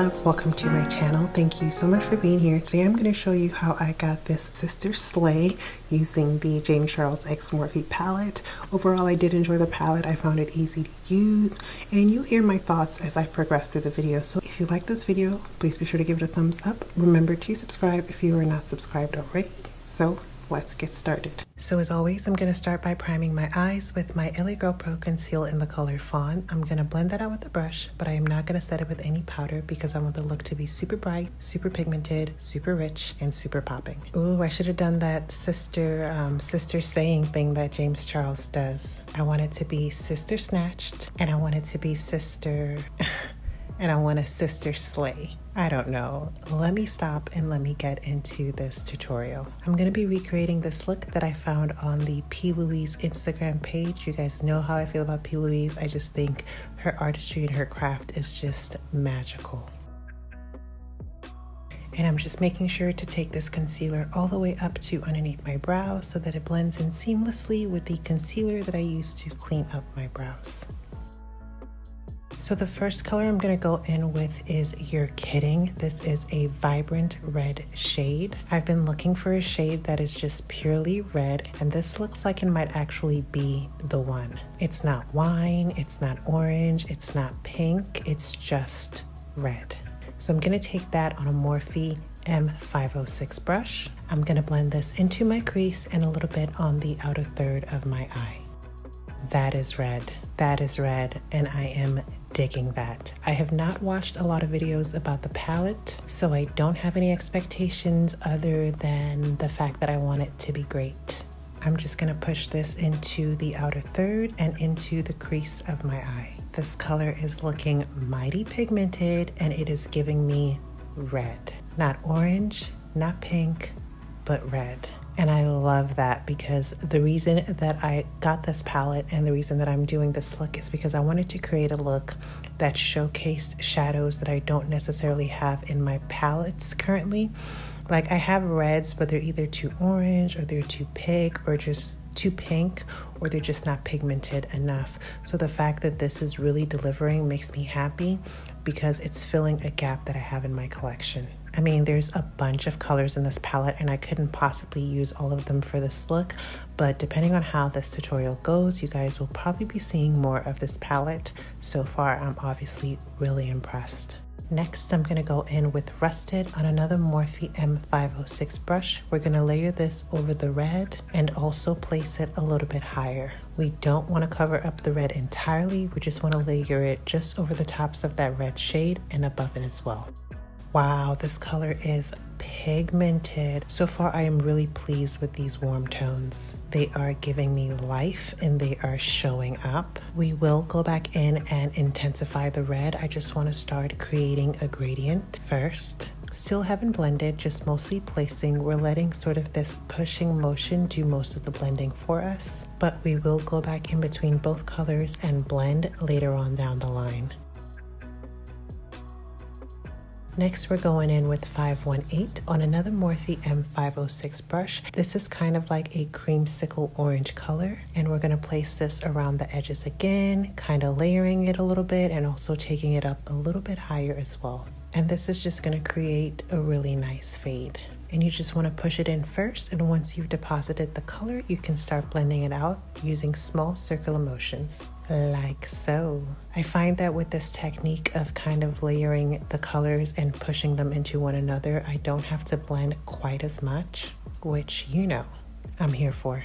loves, welcome to my channel. Thank you so much for being here. Today I'm going to show you how I got this Sister Slay using the James Charles X Morphe palette. Overall, I did enjoy the palette. I found it easy to use, and you'll hear my thoughts as I progress through the video. So if you like this video, please be sure to give it a thumbs up. Remember to subscribe if you are not subscribed already. So let's get started. So as always, I'm going to start by priming my eyes with my LA Girl Pro Conceal in the color Fawn. I'm going to blend that out with a brush, but I am not going to set it with any powder because I want the look to be super bright, super pigmented, super rich, and super popping. Ooh, I should have done that sister saying thing that James Charles does. I want it to be sister snatched, and I want it to be sister, and I want a sister slay. I don't know. Let me stop and let me get into this tutorial. I'm going to be recreating this look that I found on the P. Louise Instagram page. You guys know how I feel about P. Louise. I just think her artistry and her craft is just magical. And I'm just making sure to take this concealer all the way up to underneath my brow so that it blends in seamlessly with the concealer that I used to clean up my brows. So the first color I'm going to go in with is You're Kidding. This is a vibrant red shade. I've been looking for a shade that is just purely red, and this looks like it might actually be the one. It's not wine, it's not orange, it's not pink, it's just red. So I'm going to take that on a Morphe M506 brush. I'm going to blend this into my crease and a little bit on the outer third of my eye. That is red, and I am digging that. I have not watched a lot of videos about the palette, so I don't have any expectations other than the fact that I want it to be great. I'm just gonna push this into the outer third and into the crease of my eye. This color is looking mighty pigmented, and it is giving me red. Not orange, not pink, but red. And I love that because the reason that I got this palette and the reason that I'm doing this look is because I wanted to create a look that showcased shadows that I don't necessarily have in my palettes currently. Like I have reds, but they're either too orange or they're too pink or just too pink, or they're just not pigmented enough. So the fact that this is really delivering makes me happy because it's filling a gap that I have in my collection. I mean, there's a bunch of colors in this palette and I couldn't possibly use all of them for this look, but depending on how this tutorial goes, you guys will probably be seeing more of this palette. So far, I'm obviously really impressed. Next, I'm gonna go in with Rusted on another Morphe M506 brush. We're gonna layer this over the red and also place it a little bit higher. We don't wanna cover up the red entirely. We just wanna layer it just over the tops of that red shade and above it as well. Wow, this color is pigmented. So far, I am really pleased with these warm tones. They are giving me life and they are showing up. We will go back in and intensify the red. I just want to start creating a gradient first. Still haven't blended, just mostly placing. We're letting sort of this pushing motion do most of the blending for us, but we will go back in between both colors and blend later on down the line. Next, we're going in with 518 on another Morphe M506 brush. This is kind of like a creamsicle orange color, and we're going to place this around the edges again, kind of layering it a little bit and also taking it up a little bit higher as well. And this is just going to create a really nice fade. And you just want to push it in first, and once you've deposited the color, you can start blending it out using small circular motions, like so. I find that with this technique of kind of layering the colors and pushing them into one another, I don't have to blend quite as much, which, you know, I'm here for.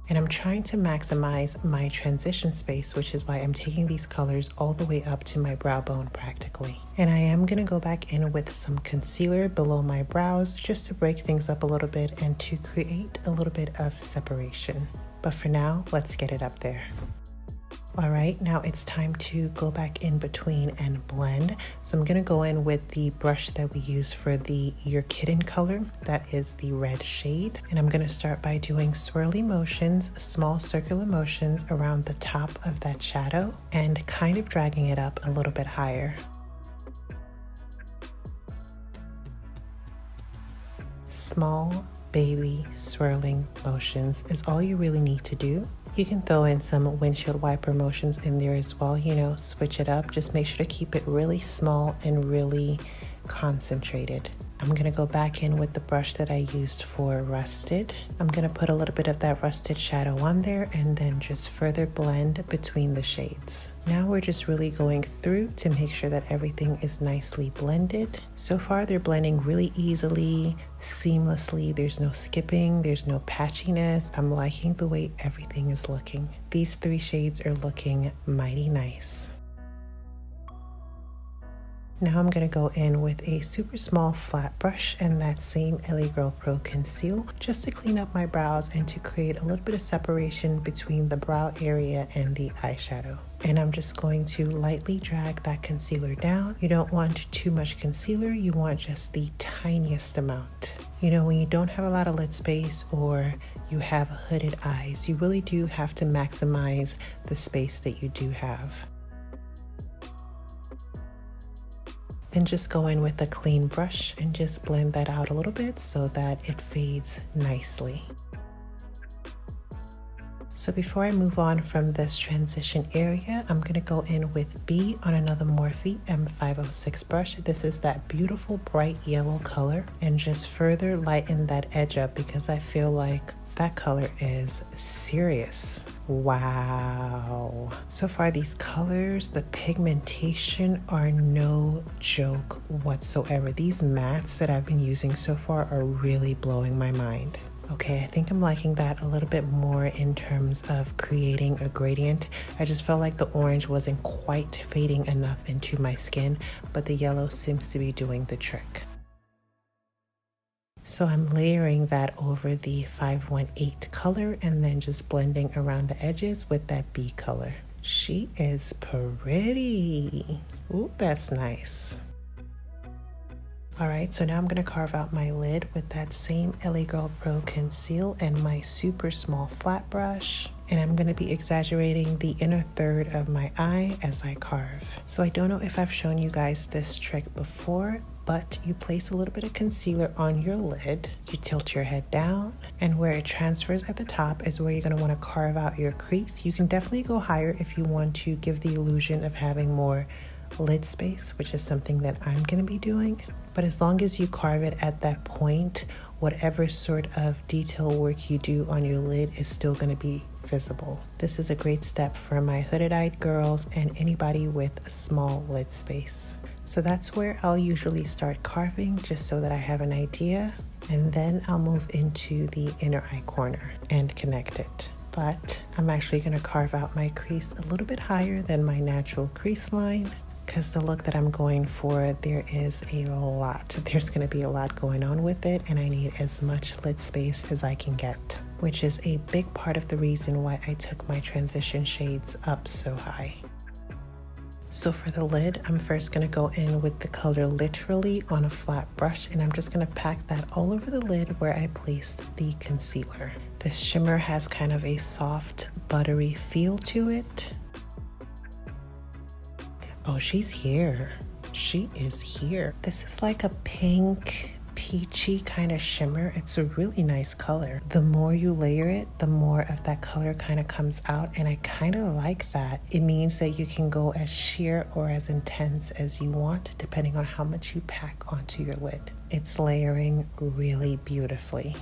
And I'm trying to maximize my transition space, which is why I'm taking these colors all the way up to my brow bone practically. And I am gonna go back in with some concealer below my brows just to break things up a little bit and to create a little bit of separation. But for now, let's get it up there. All right, now it's time to go back in between and blend. So I'm gonna go in with the brush that we use for the You're Kidding color. That is the red shade. And I'm gonna start by doing swirly motions, small circular motions around the top of that shadow and kind of dragging it up a little bit higher. Small baby swirling motions is all you really need to do. You can throw in some windshield wiper motions in there as well, you know, switch it up. Just make sure to keep it really small and really concentrated. I'm gonna go back in with the brush that I used for rusted. I'm gonna put a little bit of that rusted shadow on there and then just further blend between the shades. Now we're just really going through to make sure that everything is nicely blended. So far they're blending really easily, seamlessly. There's no skipping, there's no patchiness. I'm liking the way everything is looking. These 3 shades are looking mighty nice. Now I'm going to go in with a super small flat brush and that same LA Girl Pro Conceal just to clean up my brows and to create a little bit of separation between the brow area and the eyeshadow. And I'm just going to lightly drag that concealer down. You don't want too much concealer, you want just the tiniest amount. You know, when you don't have a lot of lid space or you have hooded eyes, you really do have to maximize the space that you do have. Then just go in with a clean brush and just blend that out a little bit so that it fades nicely. So before I move on from this transition area, I'm going to go in with B on another Morphe M506 brush. This is that beautiful bright yellow color, and just further lighten that edge up because I feel like that color is serious. Wow. So far these colors, the pigmentation are no joke whatsoever. These mattes that I've been using so far are really blowing my mind. Okay, I think I'm liking that a little bit more in terms of creating a gradient. I just felt like the orange wasn't quite fading enough into my skin, but the yellow seems to be doing the trick. So I'm layering that over the 518 color and then just blending around the edges with that B color. She is pretty. Ooh, that's nice. All right, so now I'm gonna carve out my lid with that same LA Girl Pro Conceal and my super small flat brush. And I'm gonna be exaggerating the inner third of my eye as I carve. So I don't know if I've shown you guys this trick before, but you place a little bit of concealer on your lid, you tilt your head down, and where it transfers at the top is where you're gonna wanna carve out your crease. You can definitely go higher if you want to give the illusion of having more lid space, which is something that I'm gonna be doing. But as long as you carve it at that point, whatever sort of detail work you do on your lid is still gonna be visible. This is a great step for my hooded eyed girls and anybody with a small lid space. So that's where I'll usually start carving, just so that I have an idea, and then I'll move into the inner eye corner and connect it. But I'm actually gonna carve out my crease a little bit higher than my natural crease line, because the look that I'm going for, there's gonna be a lot going on with it, and I need as much lid space as I can get, which is a big part of the reason why I took my transition shades up so high. So for the lid, I'm first gonna go in with the color Literally on a flat brush, and I'm just gonna pack that all over the lid where I placed the concealer. This shimmer has kind of a soft, buttery feel to it. Oh, she's here. She is here. This is like a pink, peachy kind of shimmer. It's a really nice color. The more you layer it, the more of that color kind of comes out, and I kind of like that. It means that you can go as sheer or as intense as you want, depending on how much you pack onto your lid. It's layering really beautifully.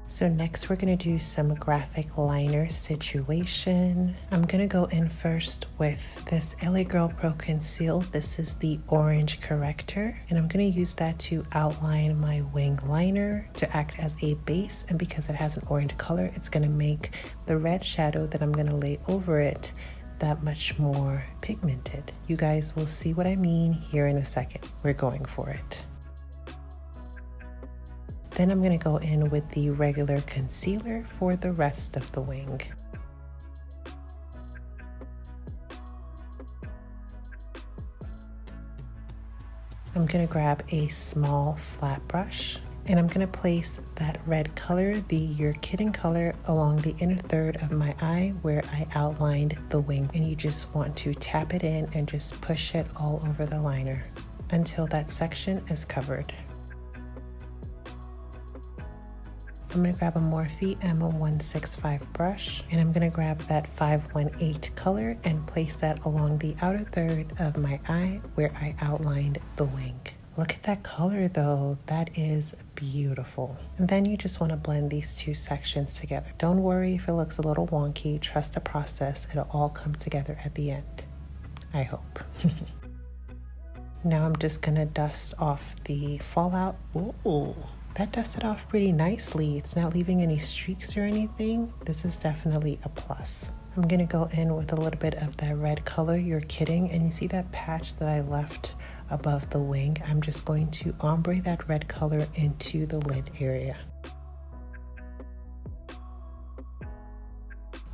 So next we're gonna do some graphic liner situation. I'm gonna go in first with this LA Girl Pro Conceal. This is the orange corrector, and I'm gonna use that to outline my wing liner to act as a base, and because it has an orange color, it's gonna make the red shadow that I'm gonna lay over it that much more pigmented. You guys will see what I mean here in a second. We're going for it. Then I'm gonna go in with the regular concealer for the rest of the wing. I'm gonna grab a small flat brush, and I'm gonna place that red color, the You're Kidding color, along the inner third of my eye where I outlined the wing. And you just want to tap it in and just push it all over the liner until that section is covered. I'm gonna grab a Morphe M165 brush, and I'm gonna grab that 518 color and place that along the outer third of my eye where I outlined the wing. Look at that color though, that is beautiful. And then you just want to blend these two sections together. Don't worry if it looks a little wonky, trust the process, it'll all come together at the end. I hope. Now I'm just gonna dust off the fallout. Ooh, that dusted off pretty nicely. It's not leaving any streaks or anything. This is definitely a plus. I'm gonna go in with a little bit of that red color, you're kidding, and you see that patch that I left above the wing? I'm just going to ombre that red color into the lid area.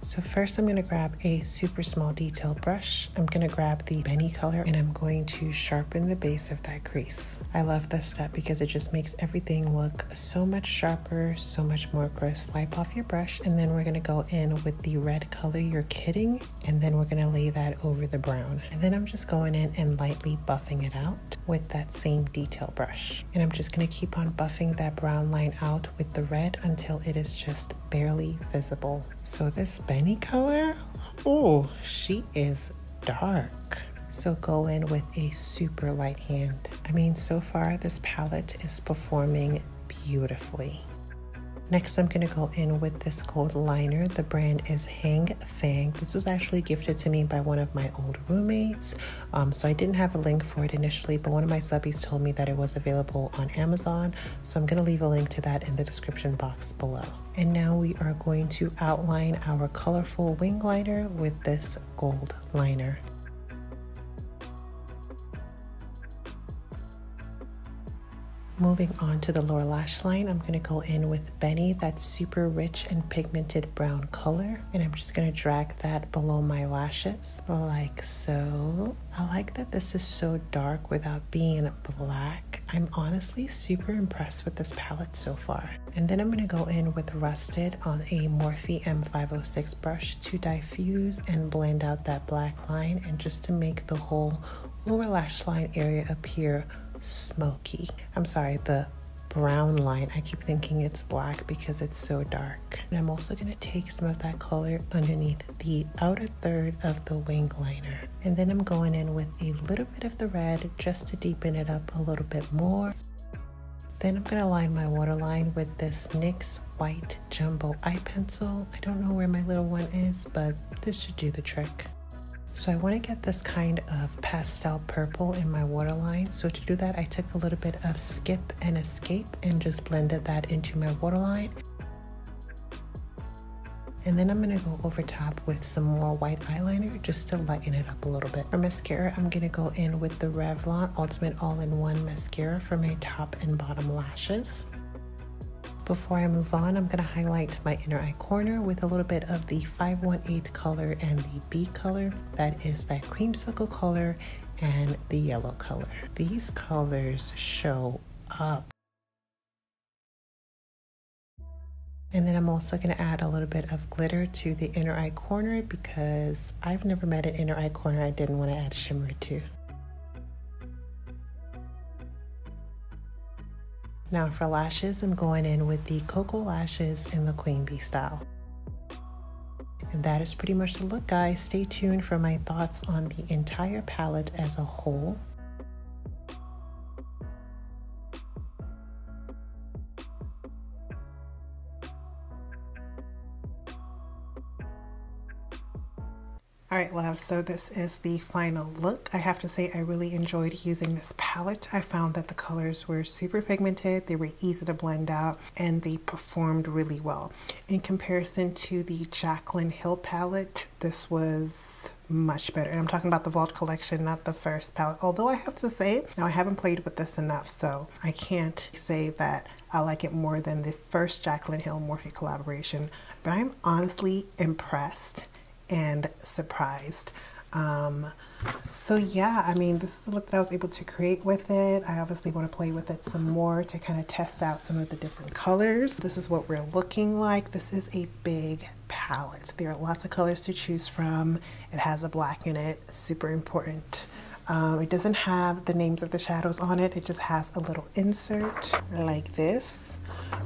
So first I'm going to grab a super small detail brush. I'm going to grab the Benny color and I'm going to sharpen the base of that crease. I love this step because it just makes everything look so much sharper, so much more crisp. Wipe off your brush and then we're going to go in with the red color, you're kidding, and then we're going to lay that over the brown. And then I'm just going in and lightly buffing it out with that same detail brush. And I'm just going to keep on buffing that brown line out with the red until it is just barely visible. So this Benny color, oh, she is dark. So go in with a super light hand. I mean, so far this palette is performing beautifully. Next, I'm gonna go in with this gold liner. The brand is Hang Fang. This was actually gifted to me by one of my old roommates. So I didn't have a link for it initially, but one of my subbies told me that it was available on Amazon. So I'm gonna leave a link to that in the description box below. And now we are going to outline our colorful wing liner with this gold liner. Moving on to the lower lash line, I'm going to go in with Benny, that super rich and pigmented brown color. And I'm just going to drag that below my lashes like so. I like that this is so dark without being black. I'm honestly super impressed with this palette so far. And then I'm going to go in with Rusted on a Morphe M506 brush to diffuse and blend out that black line and just to make the whole lower lash line area appear smoky. I'm sorry, the brown line. I keep thinking it's black because it's so dark. And I'm also going to take some of that color underneath the outer third of the wing liner. And then I'm going in with a little bit of the red just to deepen it up a little bit more. Then I'm going to line my waterline with this NYX white jumbo eye pencil. I don't know where my little one is, but this should do the trick. So I want to get this kind of pastel purple in my waterline. So to do that, I took a little bit of Skip and Escape and just blended that into my waterline. And then I'm going to go over top with some more white eyeliner just to lighten it up a little bit. For mascara, I'm going to go in with the Revlon Ultimate All-in-One Mascara for my top and bottom lashes. Before I move on, I'm going to highlight my inner eye corner with a little bit of the 518 color and the B color. That is that creamsicle color and the yellow color. These colors show up. And then I'm also going to add a little bit of glitter to the inner eye corner because I've never met an inner eye corner I didn't want to add shimmer to. Now for lashes, I'm going in with the Cocoa Lashes in the Queen Bee style. And that is pretty much the look, guys. Stay tuned for my thoughts on the entire palette as a whole. All right, love, so this is the final look. I have to say I really enjoyed using this palette. I found that the colors were super pigmented, they were easy to blend out, and they performed really well. In comparison to the Jaclyn Hill palette, this was much better. And I'm talking about the Vault collection, not the first palette. Although I have to say, now I haven't played with this enough, so I can't say that I like it more than the first Jaclyn Hill Morphe collaboration, but I'm honestly impressed and surprised. So yeah, I mean, this is the look that I was able to create with it. I obviously want to play with it some more to kind of test out some of the different colors. This is what we're looking like. This is a big palette. There are lots of colors to choose from. It has a black in it, super important. It doesn't have the names of the shadows on it. It just has a little insert like this.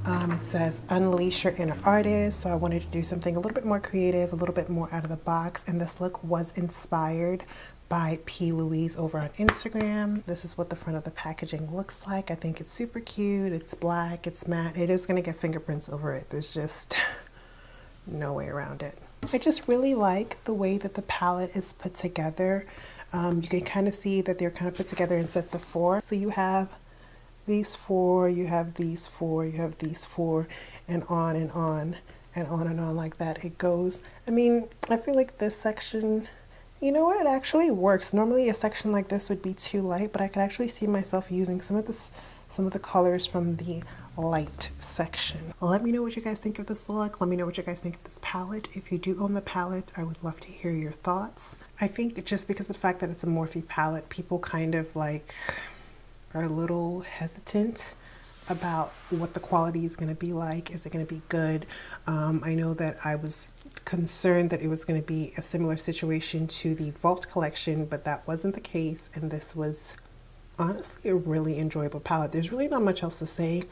It says unleash your inner artist, so I wanted to do something a little bit more creative, a little bit more out of the box, and this look was inspired by P. Louise over on Instagram. This is what the front of the packaging looks like. I think it's super cute. It's black, it's matte. It is going to get fingerprints over it. There's just no way around it. I just really like the way that the palette is put together. You can kind of see that they're kind of put together in sets of 4. So you have these 4, you have these 4, you have these 4, and on and on and on and on like that it goes. I mean, I feel like this section, you know what, it actually works. Normally a section like this would be too light, but I could actually see myself using some of the colors from the light section. Let me know what you guys think of this look. Let me know what you guys think of this palette. If you do own the palette, I would love to hear your thoughts. I think just because of the fact that it's a Morphe palette, people kind of like are a little hesitant about what the quality is going to be like. Is it going to be good? I know that I was concerned that it was going to be a similar situation to the Vault collection, but that wasn't the case, and this was honestly a really enjoyable palette. There's really not much else to say.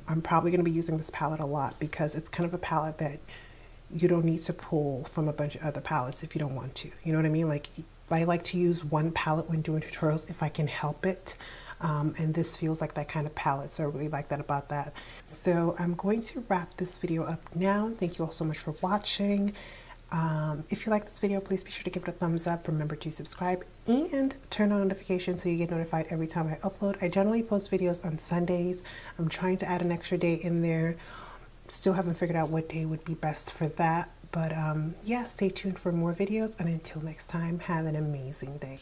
I'm probably going to be using this palette a lot because it's kind of a palette that you don't need to pull from a bunch of other palettes if you don't want to. You know what I mean? Like, I like to use one palette when doing tutorials if I can help it. And this feels like that kind of palette, so I really like that about that. So I'm going to wrap this video up now. Thank you all so much for watching. If you like this video, please be sure to give it a thumbs up. Remember to subscribe and turn on notifications so you get notified every time I upload. I generally post videos on Sundays. I'm trying to add an extra day in there. Still haven't figured out what day would be best for that. But yeah, stay tuned for more videos. And until next time, have an amazing day.